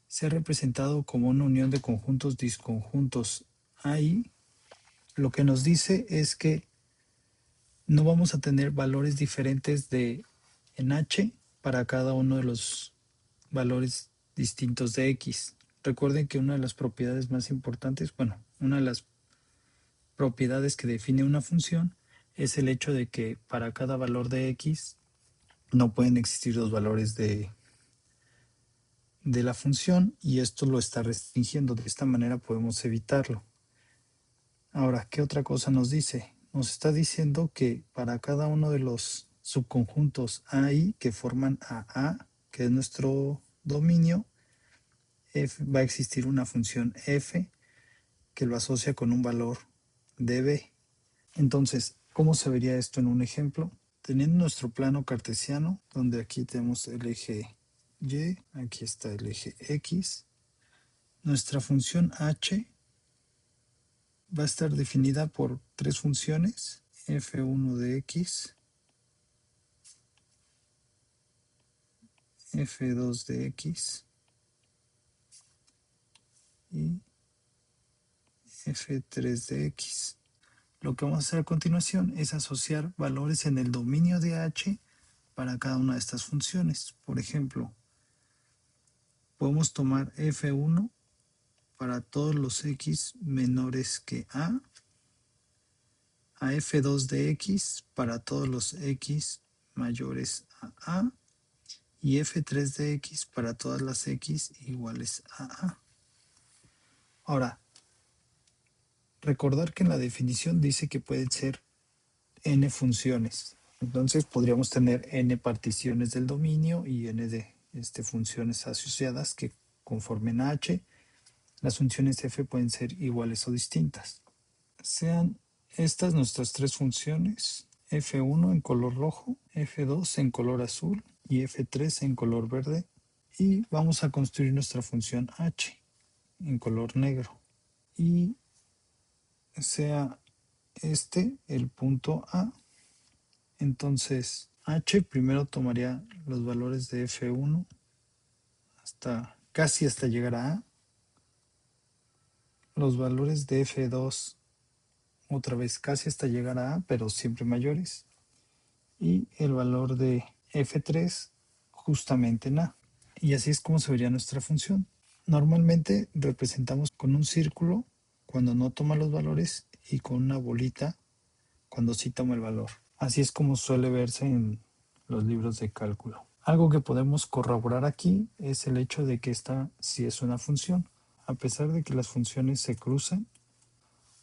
sea representado como una unión de conjuntos disconjuntos AI, lo que nos dice es que no vamos a tener valores diferentes de en H para cada uno de los valores distintos de X. Recuerden que una de las propiedades más importantes, bueno, una de las propiedades que define una función es el hecho de que para cada valor de X no pueden existir dos valores de la función y esto lo está restringiendo. De esta manera podemos evitarlo. Ahora, ¿qué otra cosa nos dice? Nos está diciendo que para cada uno de los subconjuntos AI que forman a, que es nuestro dominio, va a existir una función f que lo asocia con un valor de b. Entonces, ¿cómo se vería esto en un ejemplo? Teniendo nuestro plano cartesiano, donde aquí tenemos el eje y, aquí está el eje x, nuestra función h va a estar definida por tres funciones, f1 de x, f2 de x y f3 de x. Lo que vamos a hacer a continuación es asociar valores en el dominio de h para cada una de estas funciones. Por ejemplo, podemos tomar f1 para todos los x menores que a f2 de x para todos los x mayores a y f3 de x para todas las x iguales a a. Ahora, recordar que en la definición dice que pueden ser n funciones. Entonces podríamos tener n particiones del dominio y n de funciones asociadas que conformen a h. Las funciones f pueden ser iguales o distintas. Sean estas nuestras tres funciones, f1 en color rojo, f2 en color azul y f3 en color verde. Y vamos a construir nuestra función h en color negro. Y sea el punto A. Entonces, h primero tomaría los valores de f1 casi hasta llegar a A. Los valores de f2 otra vez casi hasta llegar a A, pero siempre mayores. Y el valor de f3 justamente en A. Y así es como se vería nuestra función. Normalmente representamos con un círculo cuando no toma los valores y con una bolita cuando sí toma el valor. Así es como suele verse en los libros de cálculo. Algo que podemos corroborar aquí es el hecho de que esta sí es una función. A pesar de que las funciones se cruzan,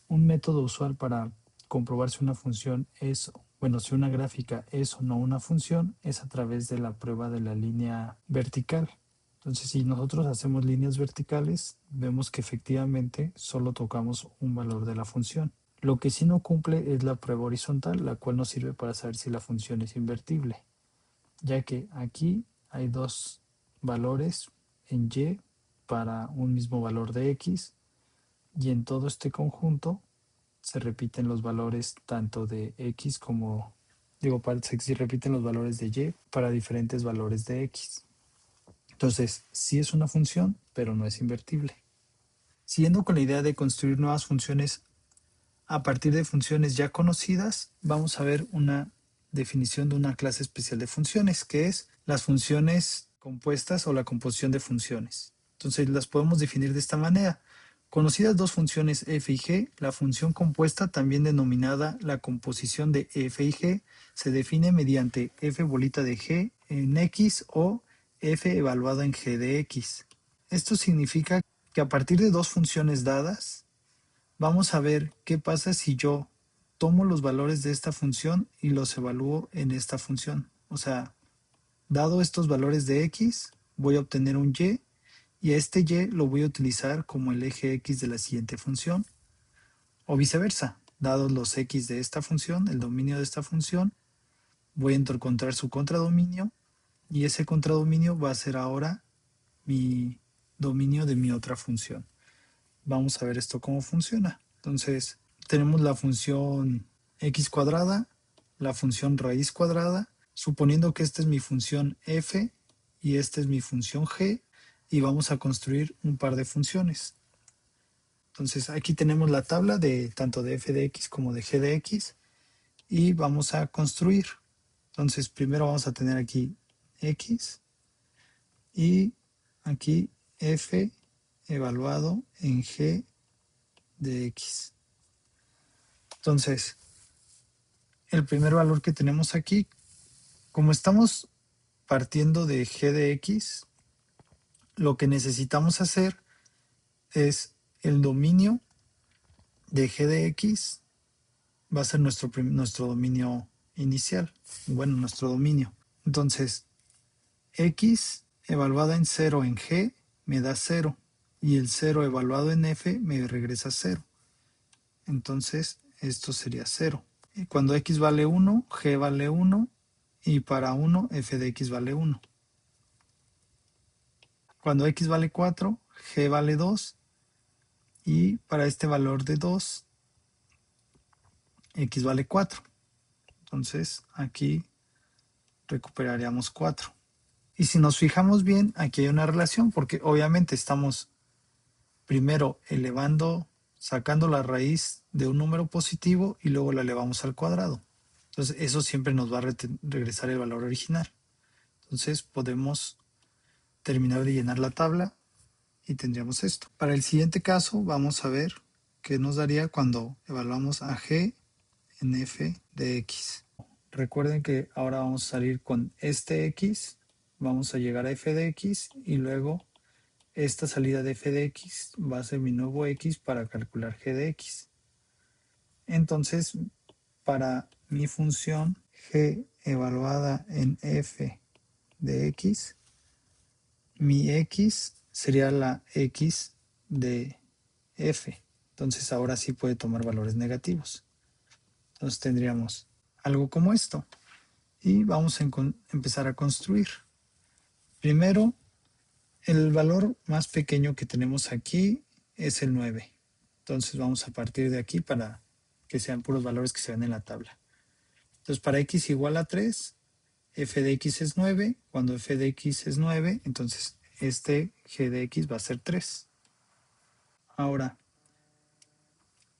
un método usual para comprobar si una función es, si una gráfica es o no una función, es a través de la prueba de la línea vertical. Entonces, si nosotros hacemos líneas verticales, vemos que efectivamente solo tocamos un valor de la función. Lo que sí no cumple es la prueba horizontal, la cual nos sirve para saber si la función es invertible, ya que aquí hay dos valores en y para un mismo valor de x, y en todo este conjunto se repiten los valores tanto de x como, se repiten los valores de y para diferentes valores de x. Entonces, sí es una función, pero no es invertible. Siguiendo con la idea de construir nuevas funciones a partir de funciones ya conocidas, vamos a ver una definición de una clase especial de funciones, que es las funciones compuestas o la composición de funciones. Entonces, las podemos definir de esta manera. Conocidas dos funciones f y g, la función compuesta, también denominada la composición de f y g, se define mediante f bolita de g en x o f evaluado en g de x. Esto significa que a partir de dos funciones dadas, vamos a ver qué pasa si yo tomo los valores de esta función y los evalúo en esta función. O sea, dado estos valores de x, voy a obtener un y a este y lo voy a utilizar como el eje x de la siguiente función. O viceversa, dados los x de esta función, el dominio de esta función, voy a encontrar su contradominio y ese contradominio va a ser ahora mi dominio de mi otra función. Vamos a ver esto cómo funciona. Entonces, tenemos la función x cuadrada, la función raíz cuadrada, suponiendo que esta es mi función f y esta es mi función g, y vamos a construir un par de funciones. Entonces, aquí tenemos la tabla de tanto de f de x como de g de x, y vamos a construir. Entonces, primero vamos a tener aquí x y aquí f evaluado en g de x. Entonces, el primer valor que tenemos aquí, como estamos partiendo de g de x, lo que necesitamos hacer es el dominio de g de x va a ser nuestro dominio inicial, bueno, nuestro dominio. Entonces, x evaluada en 0 en g me da 0 y el 0 evaluado en f me regresa 0. Entonces, esto sería 0. Y cuando x vale 1, g vale 1 y para 1 f de x vale 1. Cuando x vale 4, g vale 2 y para este valor de 2, x vale 4. Entonces, aquí recuperaríamos 4. Y si nos fijamos bien, aquí hay una relación, porque obviamente estamos primero elevando, sacando la raíz de un número positivo y luego la elevamos al cuadrado. Entonces, eso siempre nos va a regresar el valor original. Entonces, podemos terminar de llenar la tabla y tendríamos esto. Para el siguiente caso, vamos a ver qué nos daría cuando evaluamos a g en f de x. Recuerden que ahora vamos a salir con este x, vamos a llegar a f de x y luego esta salida de f de x va a ser mi nuevo x para calcular g de x. Entonces, para mi función g evaluada en f de x, mi x sería la x de f. Entonces ahora sí puede tomar valores negativos. Entonces tendríamos algo como esto. Y vamos a empezar a construir. Primero, el valor más pequeño que tenemos aquí es el 9. Entonces vamos a partir de aquí para que sean puros valores que se ven en la tabla. Entonces para x igual a 3, f de x es 9. Cuando f de x es 9, entonces este g de x va a ser 3. Ahora,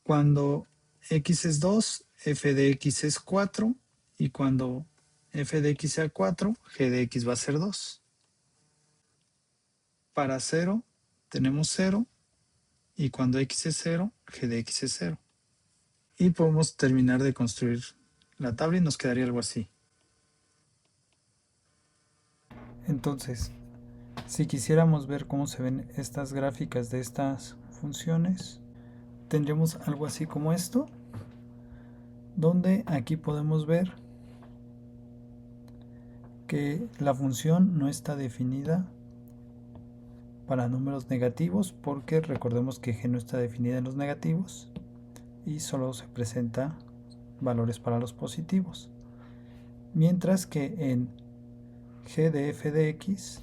cuando x es 2, f de x es 4. Y cuando f de x sea 4, g de x va a ser 2. Para 0 tenemos 0. Y cuando x es 0, g de x es 0. Y podemos terminar de construir la tabla y nos quedaría algo así. Entonces, si quisiéramos ver cómo se ven estas gráficas de estas funciones, tendríamos algo así como esto, donde aquí podemos ver que la función no está definida para números negativos, porque recordemos que g no está definida en los negativos y solo se presenta valores para los positivos. Mientras que en g de f de x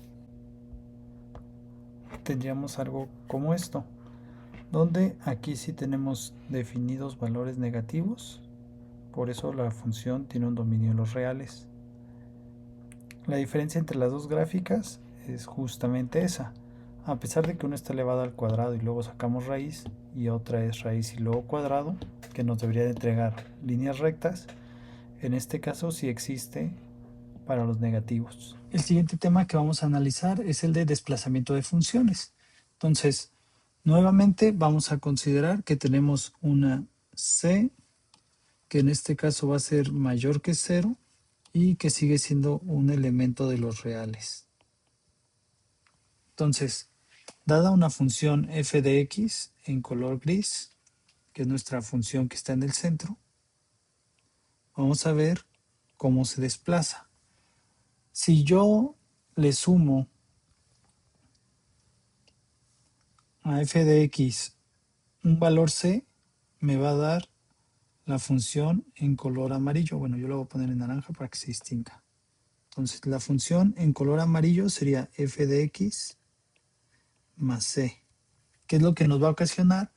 tendríamos algo como esto, donde aquí sí tenemos definidos valores negativos, por eso la función tiene un dominio en los reales. La diferencia entre las dos gráficas es justamente esa. A pesar de que una está elevada al cuadrado y luego sacamos raíz, y otra es raíz y luego cuadrado, que nos debería de entregar líneas rectas, en este caso sí existe para los negativos. El siguiente tema que vamos a analizar es el de desplazamiento de funciones. Entonces, nuevamente vamos a considerar que tenemos una c, que en este caso va a ser mayor que 0 y que sigue siendo un elemento de los reales. Entonces, dada una función f de x en color gris, que es nuestra función que está en el centro, vamos a ver cómo se desplaza. Si yo le sumo a f de x un valor c, me va a dar la función en color amarillo. Bueno, yo lo voy a poner en naranja para que se distinga. Entonces, la función en color amarillo sería f de x más c. ¿Qué es lo que nos va a ocasionar?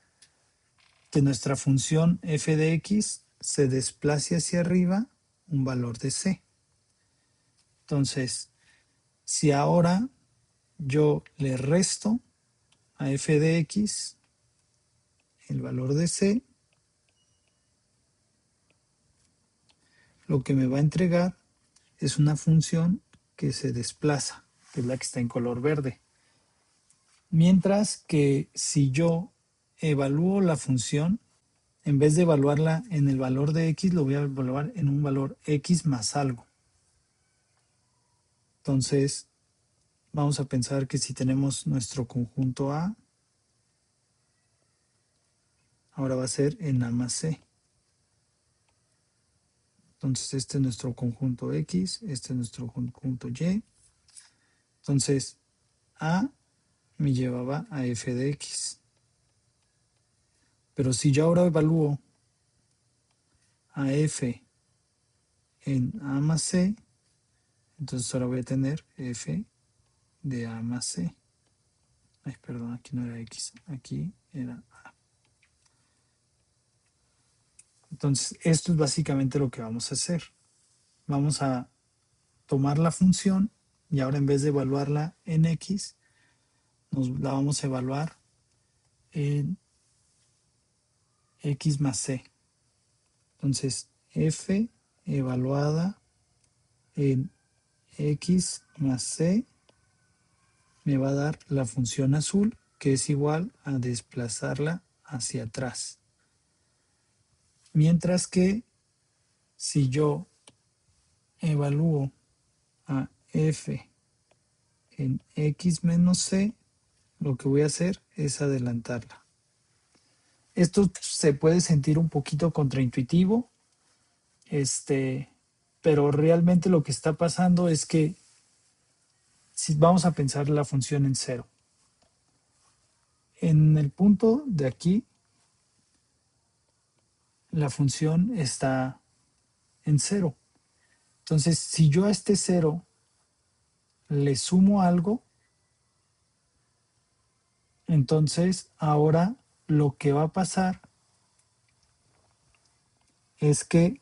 Que nuestra función f de x se desplace hacia arriba un valor de c. Entonces, si ahora yo le resto a f de x el valor de c, lo que me va a entregar es una función que se desplaza, que es la que está en color verde. Mientras que si yo evalúo la función, en vez de evaluarla en el valor de x, lo voy a evaluar en un valor x más algo. Entonces, vamos a pensar que si tenemos nuestro conjunto A, ahora va a ser en A más C. Entonces, este es nuestro conjunto X, este es nuestro conjunto Y. Entonces, A me llevaba a f de x. Pero si yo ahora evalúo a f en A más C, entonces ahora voy a tener f de A más C. Ay, perdón, aquí no era x, aquí era A. Entonces, esto es básicamente lo que vamos a hacer. Vamos a tomar la función y ahora en vez de evaluarla en x, la vamos a evaluar en x más c. Entonces, f evaluada en x más c me va a dar la función azul, que es igual a desplazarla hacia atrás. Mientras que si yo evalúo a f en x menos c, lo que voy a hacer es adelantarla. Esto se puede sentir un poquito contraintuitivo, pero realmente lo que está pasando es que si vamos a pensar la función en cero. En el punto de aquí, la función está en cero. Entonces, si yo a este cero le sumo algo, entonces ahora lo que va a pasar es que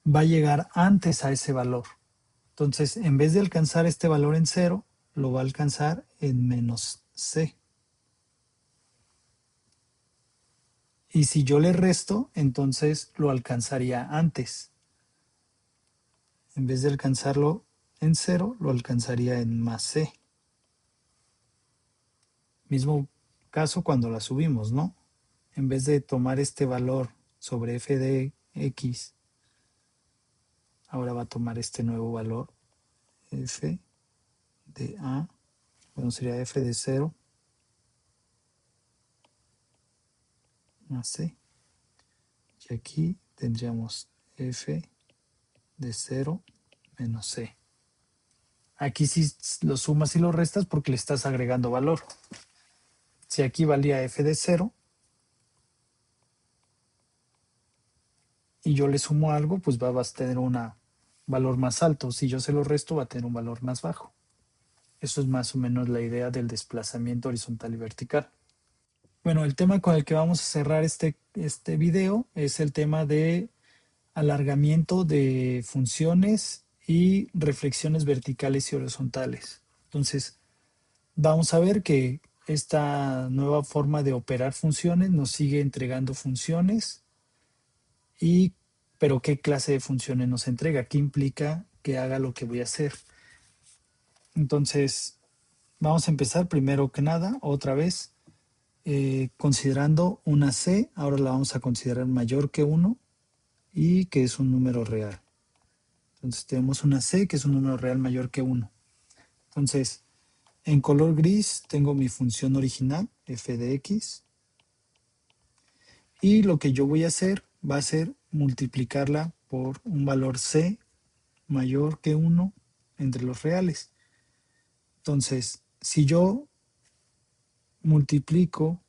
va a llegar antes a ese valor. Entonces, en vez de alcanzar este valor en cero, lo va a alcanzar en menos c. Y si yo le resto, entonces lo alcanzaría antes. En vez de alcanzarlo en cero, lo alcanzaría en más c. Mismo caso cuando la subimos, ¿no? En vez de tomar este valor sobre f de x, ahora va a tomar este nuevo valor, f de a, bueno, sería f de 0 más c. Y aquí tendríamos f de 0 menos c. Aquí sí lo sumas y lo restas porque le estás agregando valor. Si aquí valía f de 0 y yo le sumo algo, pues va a tener un valor más alto. Si yo se lo resto, va a tener un valor más bajo. Eso es más o menos la idea del desplazamiento horizontal y vertical. Bueno, el tema con el que vamos a cerrar este video es el tema de alargamiento de funciones y reflexiones verticales y horizontales. Entonces, vamos a ver que esta nueva forma de operar funciones nos sigue entregando funciones, pero ¿qué clase de funciones nos entrega? ¿Qué implica que haga lo que voy a hacer? Entonces, vamos a empezar primero que nada, otra vez, considerando una c, ahora la vamos a considerar mayor que 1 y que es un número real. Entonces tenemos una c que es un número real mayor que 1. Entonces, En color gris tengo mi función original, f de x, y lo que yo voy a hacer va a ser multiplicarla por un valor c mayor que 1 entre los reales. Entonces, si yo multiplico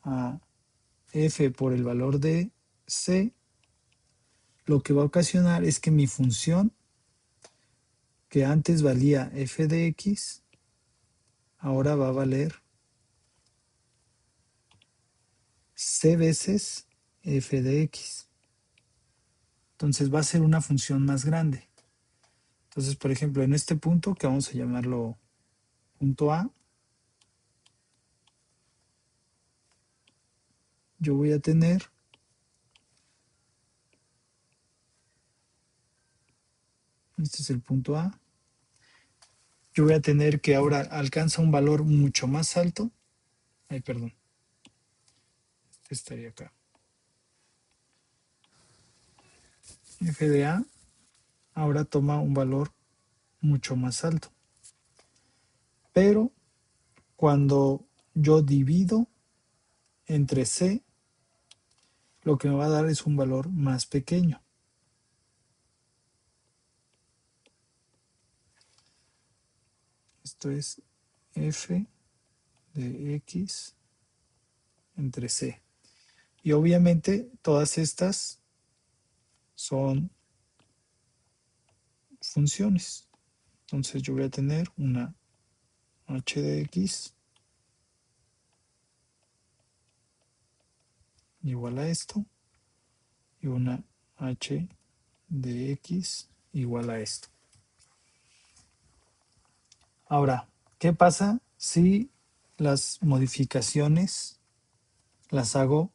a f por el valor de c, lo que va a ocasionar es que mi función, que antes valía f de x, ahora va a valer c veces f de x. Entonces va a ser una función más grande. Entonces, por ejemplo, en este punto, que vamos a llamarlo punto A, yo voy a tener este es el punto A, yo voy a tener que ahora alcanza un valor mucho más alto. Ay, perdón, este estaría acá. F de A ahora toma un valor mucho más alto. Pero cuando yo divido entre C, lo que me va a dar es un valor más pequeño. Esto es f de x entre c. Y obviamente todas estas son funciones. Entonces yo voy a tener una h de x igual a esto y una h de x igual a esto. Ahora, ¿qué pasa si las modificaciones las hago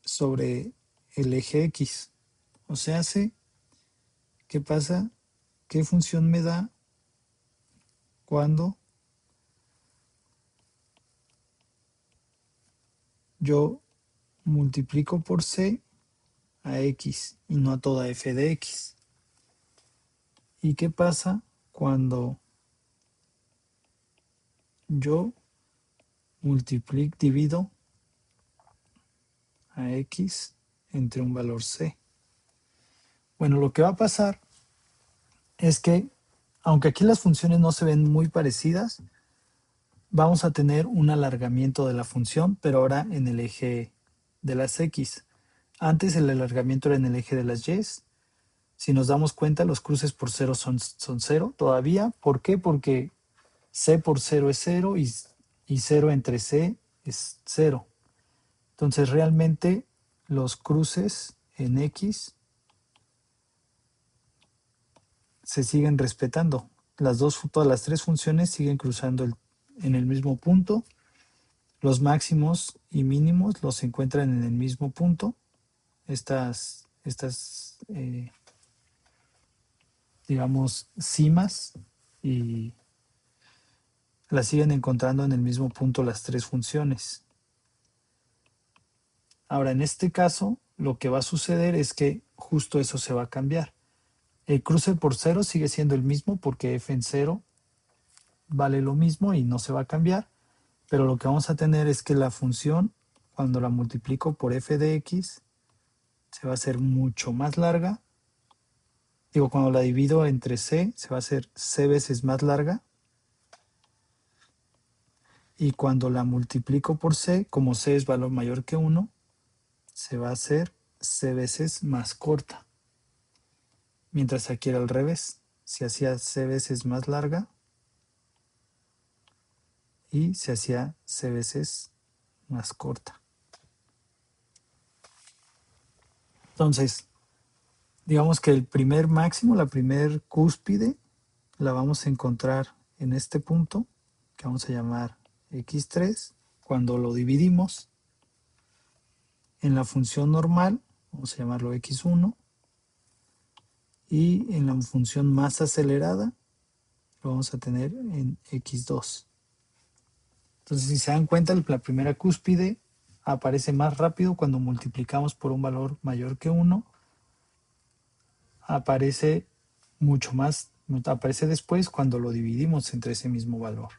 sobre el eje x? O sea, ¿qué pasa? ¿Qué función me da cuando yo multiplico por c a x y no a toda f de x? ¿Y qué pasa cuando yo divido a x entre un valor c? Bueno, lo que va a pasar es que, aunque aquí las funciones no se ven muy parecidas, vamos a tener un alargamiento de la función, pero ahora en el eje de las x. Antes el alargamiento era en el eje de las y. Si nos damos cuenta, los cruces por 0 son 0 todavía. ¿Por qué? Porque c por 0 es 0 y 0 entre c es 0. Entonces realmente los cruces en x se siguen respetando. Todas las tres funciones siguen cruzando en el mismo punto. Los máximos y mínimos los encuentran en el mismo punto. Estas digamos, cimas, y las siguen encontrando en el mismo punto las tres funciones. Ahora, en este caso, lo que va a suceder es que justo eso se va a cambiar. El cruce por 0 sigue siendo el mismo porque f en 0 vale lo mismo y no se va a cambiar, pero lo que vamos a tener es que la función, cuando la multiplico por f de x, se va a hacer mucho más larga. Digo, cuando la divido entre c, se va a hacer c veces más larga. Y cuando la multiplico por c, como c es valor mayor que 1, se va a hacer c veces más corta. Mientras aquí era al revés, se hacía c veces más larga y se hacía c veces más corta. Entonces, digamos que el primer máximo, la primer cúspide, la vamos a encontrar en este punto, que vamos a llamar x3, cuando lo dividimos. En la función normal, vamos a llamarlo x1, y en la función más acelerada lo vamos a tener en x2. Entonces, si se dan cuenta, la primera cúspide aparece más rápido cuando multiplicamos por un valor mayor que 1. Aparece mucho más Aparece después cuando lo dividimos entre ese mismo valor.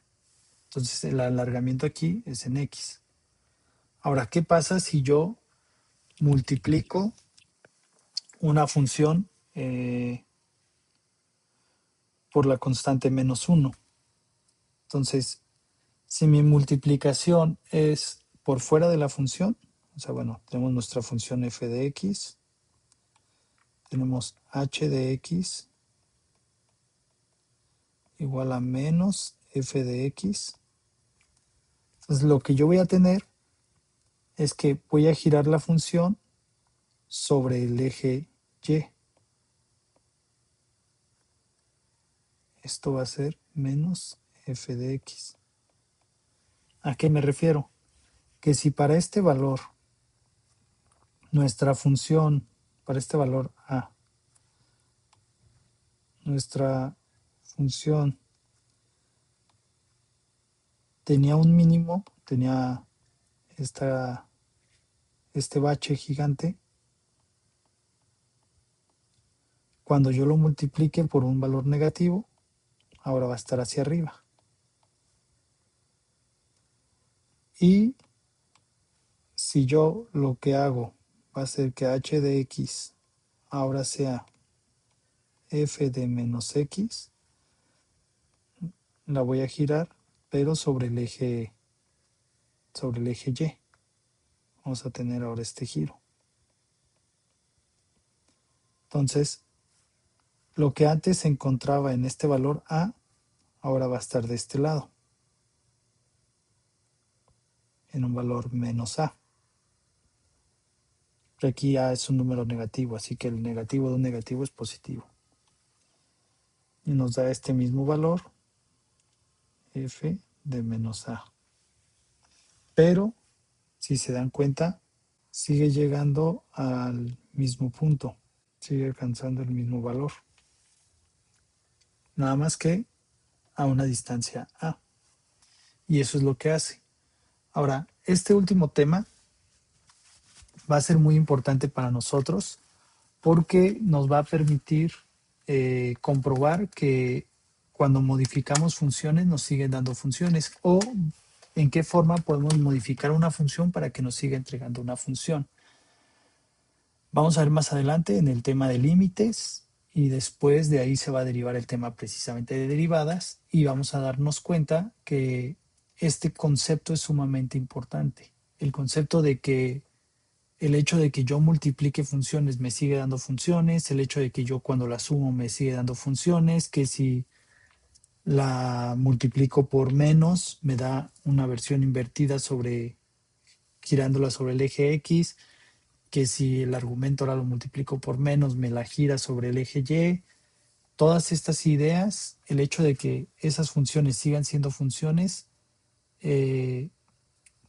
Entonces el alargamiento aquí es en x. Ahora, ¿qué pasa si yo multiplico una función por la constante -1? Entonces, si mi multiplicación es por fuera de la función, o sea, bueno, tenemos nuestra función f de x, tenemos h de x igual a menos f de x. Entonces, lo que yo voy a tener es que voy a girar la función sobre el eje y. Esto va a ser menos f de x. ¿A qué me refiero? Que si para este valor, nuestra función, para este valor a, nuestra función tenía un mínimo, tenía este bache gigante, cuando yo lo multiplique por un valor negativo, ahora va a estar hacia arriba. Y si yo lo que hago va a ser que h de x ahora sea f de menos x, la voy a girar, pero sobre el eje y. Vamos a tener ahora este giro. Entonces, lo que antes se encontraba en este valor a, ahora va a estar de este lado, en un valor menos a. Pero aquí a es un número negativo, así que el negativo de un negativo es positivo. Y nos da este mismo valor, f de menos a. Pero, si se dan cuenta, sigue llegando al mismo punto, sigue alcanzando el mismo valor. Nada más que a una distancia a. Y eso es lo que hace. Ahora, este último tema va a ser muy importante para nosotros porque nos va a permitir comprobar que cuando modificamos funciones nos siguen dando funciones, o en qué forma podemos modificar una función para que nos siga entregando una función. Vamos a ver más adelante en el tema de límites, y después de ahí se va a derivar el tema precisamente de derivadas, y vamos a darnos cuenta que este concepto es sumamente importante. El concepto de que el hecho de que yo multiplique funciones me sigue dando funciones, el hecho de que yo cuando la sumo me sigue dando funciones, que si la multiplico por menos me da una versión invertida girándola sobre el eje X, que si el argumento ahora lo multiplico por menos me la gira sobre el eje Y. Todas estas ideas, el hecho de que esas funciones sigan siendo funciones,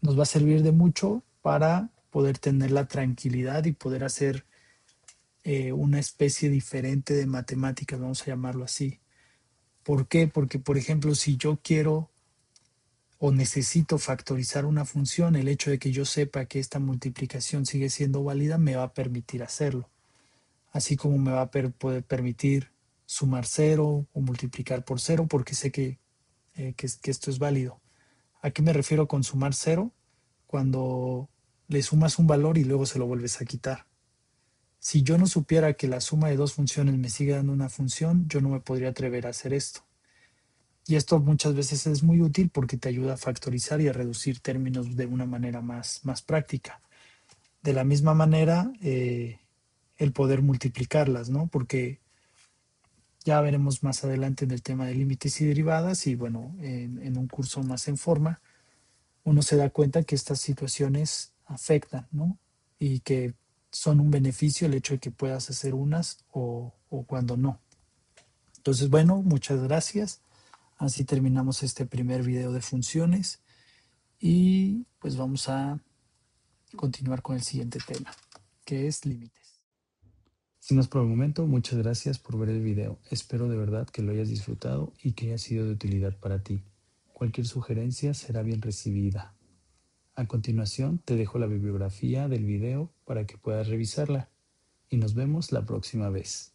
nos va a servir de mucho para poder tener la tranquilidad y poder hacer una especie diferente de matemáticas, vamos a llamarlo así. ¿Por qué? Porque, por ejemplo, si yo quiero o necesito factorizar una función, el hecho de que yo sepa que esta multiplicación sigue siendo válida me va a permitir hacerlo. Así como me va a poder permitir sumar cero o multiplicar por cero, porque sé que esto es válido. ¿A qué me refiero con sumar cero? Cuando le sumas un valor y luego se lo vuelves a quitar. Si yo no supiera que la suma de dos funciones me sigue dando una función, yo no me podría atrever a hacer esto. Y esto muchas veces es muy útil porque te ayuda a factorizar y a reducir términos de una manera más práctica. De la misma manera, el poder multiplicarlas, ¿no? Porque ya veremos más adelante en el tema de límites y derivadas, y bueno, en un curso más en forma, uno se da cuenta que estas situaciones afectan, ¿no? Y que son un beneficio el hecho de que puedas hacer unas o cuando no. Entonces, bueno, muchas gracias. Así terminamos este primer video de funciones, y pues vamos a continuar con el siguiente tema, que es límites. Sin más por el momento, muchas gracias por ver el video. Espero de verdad que lo hayas disfrutado y que haya sido de utilidad para ti. Cualquier sugerencia será bien recibida. A continuación, te dejo la bibliografía del video para que puedas revisarla, y nos vemos la próxima vez.